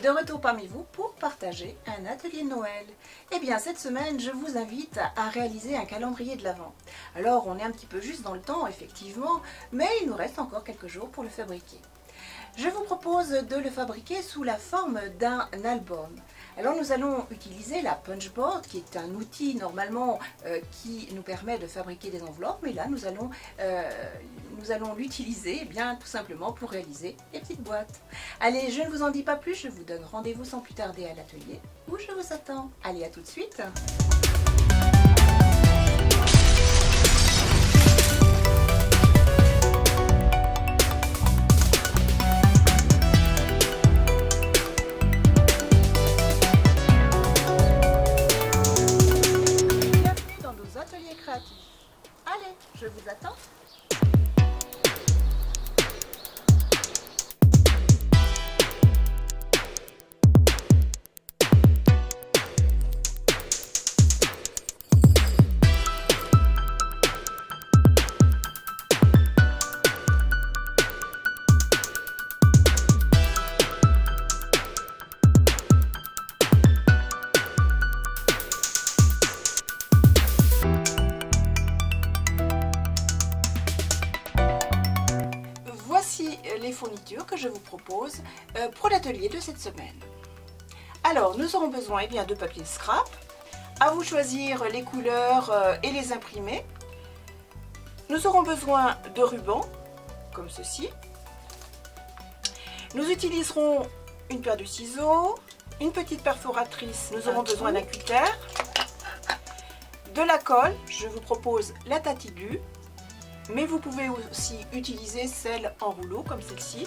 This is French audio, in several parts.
de retour parmi vous pour partager un atelier de Noël. Eh bien cette semaine je vous invite à réaliser un calendrier de l'Avent. Alors on est un petit peu juste dans le temps effectivement, mais il nous reste encore quelques jours pour le fabriquer. Je vous propose de le fabriquer sous la forme d'un album. Alors nous allons utiliser la punchboard qui est un outil normalement qui nous permet de fabriquer des enveloppes, mais là nous allons l'utiliser bien tout simplement pour réaliser des petites boîtes. Allez, je ne vous en dis pas plus, je vous donne rendez-vous sans plus tarder à l'atelier où je vous attends. Allez, à tout de suite. Allez, je vous attends. Voici les fournitures que je vous propose pour l'atelier de cette semaine. Alors, nous aurons besoin de papier scrap. À vous choisir les couleurs et les imprimer. Nous aurons besoin de rubans, comme ceci. Nous utiliserons une paire de ciseaux, une petite perforatrice. Nous aurons besoin d'un cutter, de la colle. Je vous propose la Tati-Glue. Mais vous pouvez aussi utiliser celle en rouleau comme celle-ci.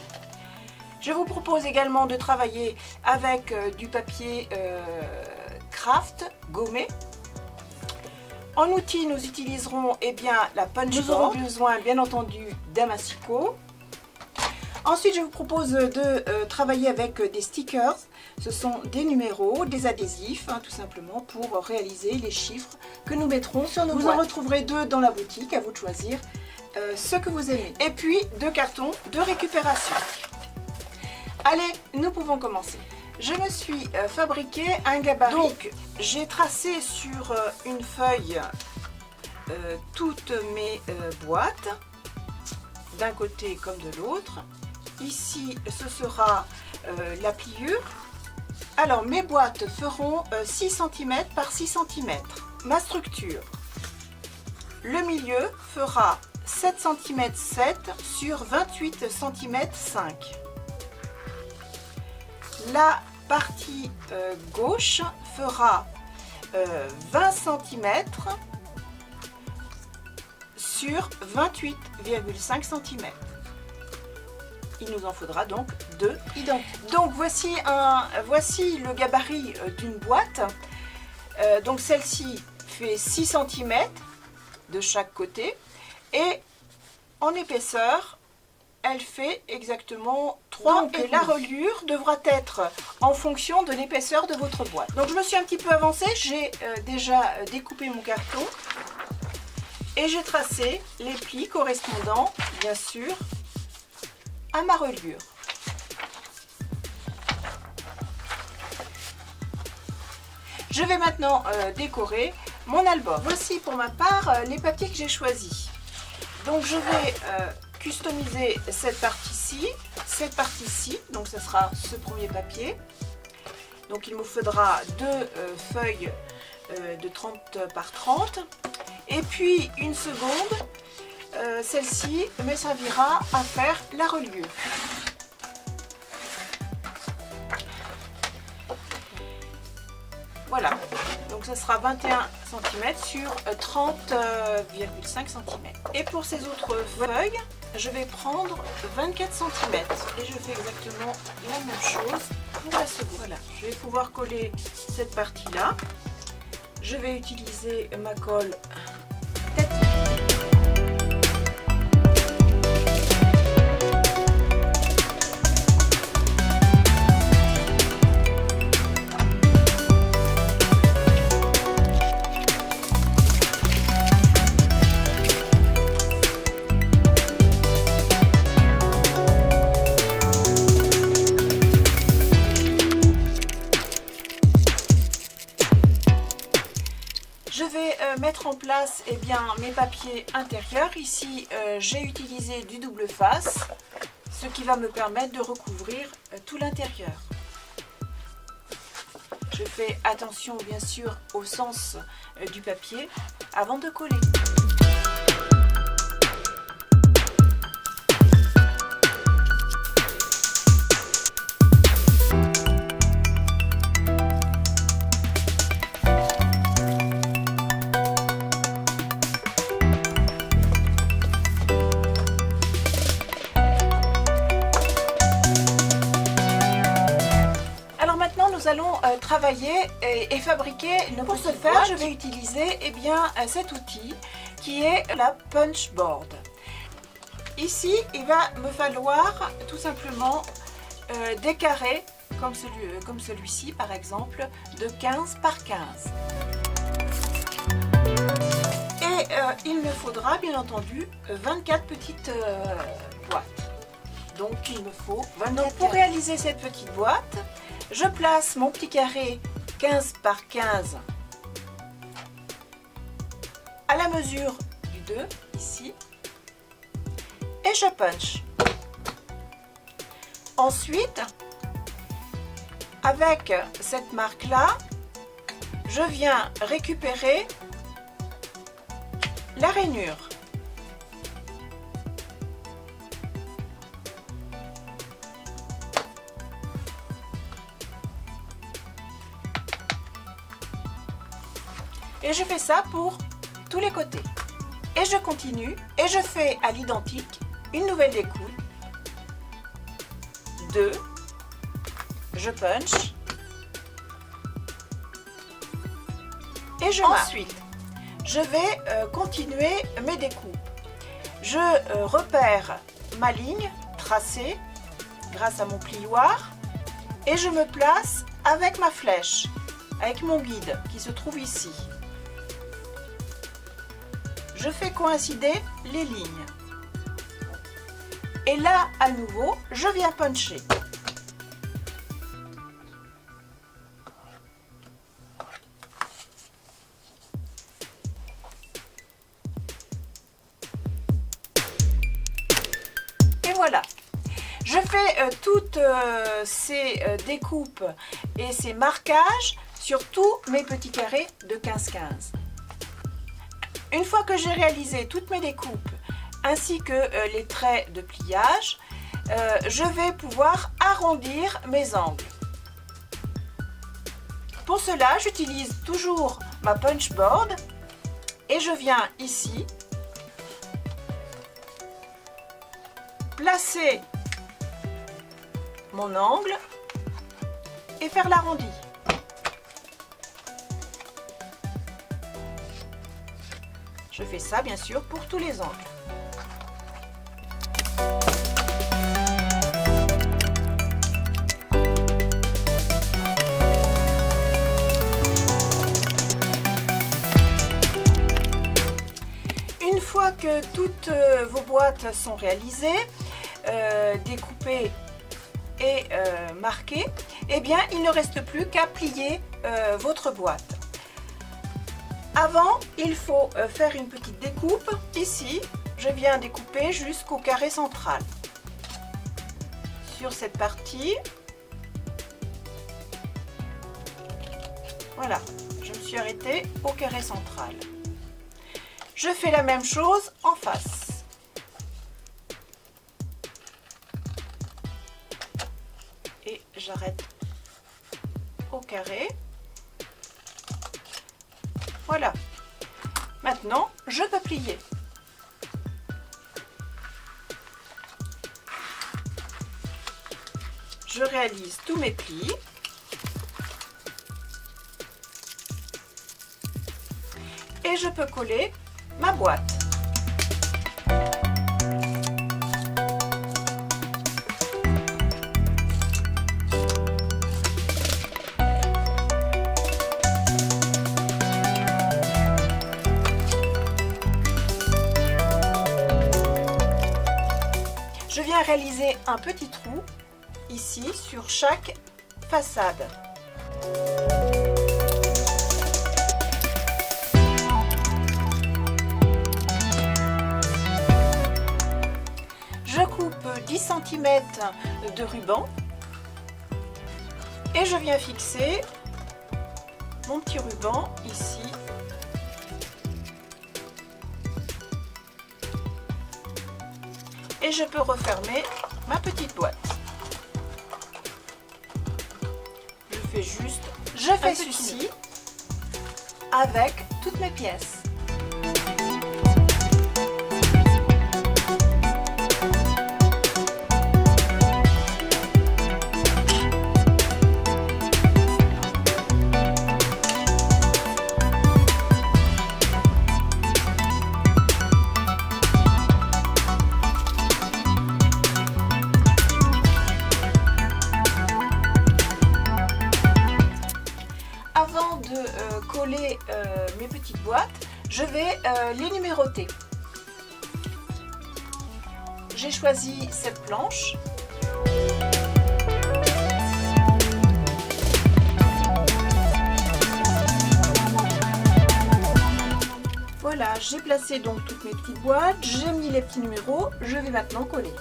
Je vous propose également de travailler avec du papier craft gommé. En outil, nous utiliserons la punchboard. Nous aurons besoin bien entendu d'un massicot. Ensuite, je vous propose de travailler avec des stickers. Ce sont des numéros, des adhésifs, tout simplement pour réaliser les chiffres que nous mettrons sur nos boîtes. Vous en retrouverez 2 dans la boutique, à vous de choisir ce que vous aimez. Et puis 2 cartons de récupération. Allez, nous pouvons commencer. Je me suis fabriqué un gabarit. Donc, j'ai tracé sur une feuille toutes mes boîtes, d'un côté comme de l'autre. Ici, ce sera la pliure. Alors, mes boîtes feront 6 cm par 6 cm. Ma structure, le milieu fera 7 cm 7 sur 28 cm 5. La partie gauche fera 20 cm sur 28,5 cm. Il nous en faudra donc 2 identiques. Donc voici le gabarit d'une boîte. Donc celle-ci fait 6 cm de chaque côté et en épaisseur elle fait exactement 3. Donc, et la reliure devra être en fonction de l'épaisseur de votre boîte. Donc je me suis un petit peu avancée, j'ai déjà découpé mon carton et j'ai tracé les plis correspondants bien sûr à ma reliure. Je vais maintenant décorer mon album. Voici pour ma part les papiers que j'ai choisis. Donc je vais customiser cette partie-ci, donc ce sera ce premier papier. Donc il me faudra 2 feuilles de 30 par 30 et puis une seconde. Celle-ci me servira à faire la reliure. Voilà, donc ça sera 21 cm sur 30,5 cm. Et pour ces autres feuilles, je vais prendre 24 cm et je fais exactement la même chose pour la seconde. Voilà, je vais pouvoir coller cette partie-là. Je vais utiliser ma colle Tati. mettre en place mes papiers intérieurs, ici j'ai utilisé du double face, ce qui va me permettre de recouvrir tout l'intérieur. Je fais attention bien sûr au sens du papier avant de coller. Nous allons travailler et fabriquer nos petits. Pour ce faire, je vais utiliser cet outil qui est la punch board. Ici, il va me falloir tout simplement des carrés comme celui-ci par exemple, de 15 par 15. Et il me faudra bien entendu 24 petites boîtes. Donc il me faut 24. Pour réaliser cette petite boîte, je place mon petit carré 15 par 15 à la mesure du 2, ici, et je punch. Ensuite, avec cette marque-là, je viens récupérer la rainure. Et je fais ça pour tous les côtés. Et je continue et je fais à l'identique une nouvelle découpe. 2, je punch et je marque. Ensuite, je vais continuer mes découpes. Je repère ma ligne tracée grâce à mon plioir et je me place avec ma flèche, avec mon guide qui se trouve ici. Je fais coïncider les lignes. Et là, à nouveau, je viens puncher. Et voilà. Je fais toutes ces découpes et ces marquages sur tous mes petits carrés de 15-15. Une fois que j'ai réalisé toutes mes découpes ainsi que les traits de pliage, je vais pouvoir arrondir mes angles. Pour cela, j'utilise toujours ma punch board et je viens ici placer mon angle et faire l'arrondi. Je fais ça bien sûr pour tous les angles. Une fois que toutes vos boîtes sont réalisées, découpées et marquées, eh bien il ne reste plus qu'à plier votre boîte. Avant, il faut faire une petite découpe. Ici, je viens découper jusqu'au carré central. Sur cette partie, voilà, je me suis arrêtée au carré central. Je fais la même chose en face. Et j'arrête au carré. Voilà. Maintenant, je peux plier. Je réalise tous mes plis. Et je peux coller ma boîte. Je viens réaliser un petit trou ici sur chaque façade. cm de ruban et je viens fixer mon petit ruban ici. Et je peux refermer ma petite boîte. Je fais ceci avec toutes mes pièces. Avant de coller mes petites boîtes, je vais les numéroter. J'ai choisi cette planche. Voilà, j'ai placé donc toutes mes petites boîtes, j'ai mis les petits numéros, je vais maintenant coller.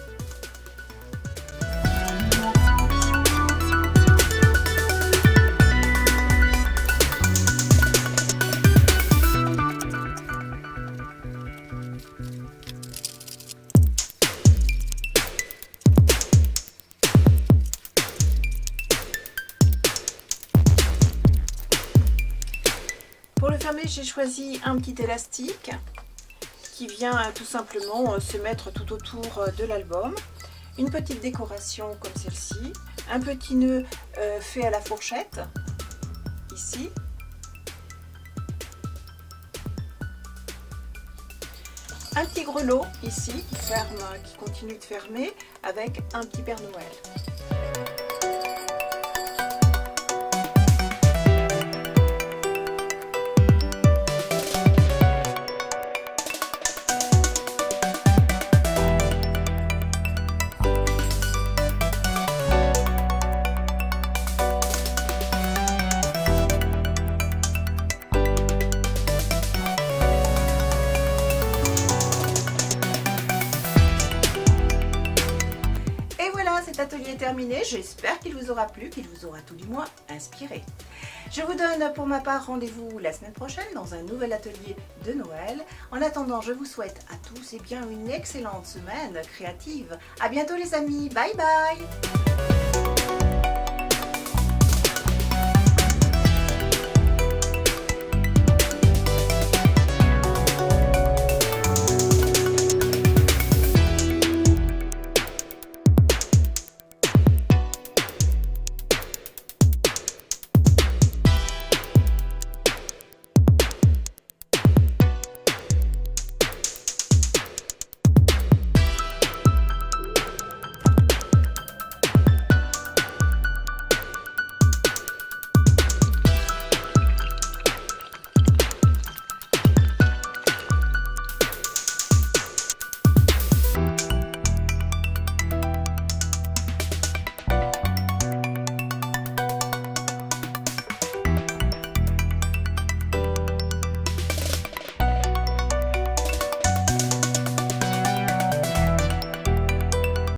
Pour le fermer, j'ai choisi un petit élastique qui vient tout simplement se mettre tout autour de l'album. Une petite décoration comme celle-ci, un petit nœud fait à la fourchette, ici. Un petit grelot ici qui ferme, qui continue de fermer avec un petit Père Noël. Cet atelier est terminé, j'espère qu'il vous aura plu, qu'il vous aura tout du moins inspiré. Je vous donne pour ma part rendez-vous la semaine prochaine dans un nouvel atelier de Noël. En attendant, je vous souhaite à tous une excellente semaine créative. À bientôt les amis, bye bye.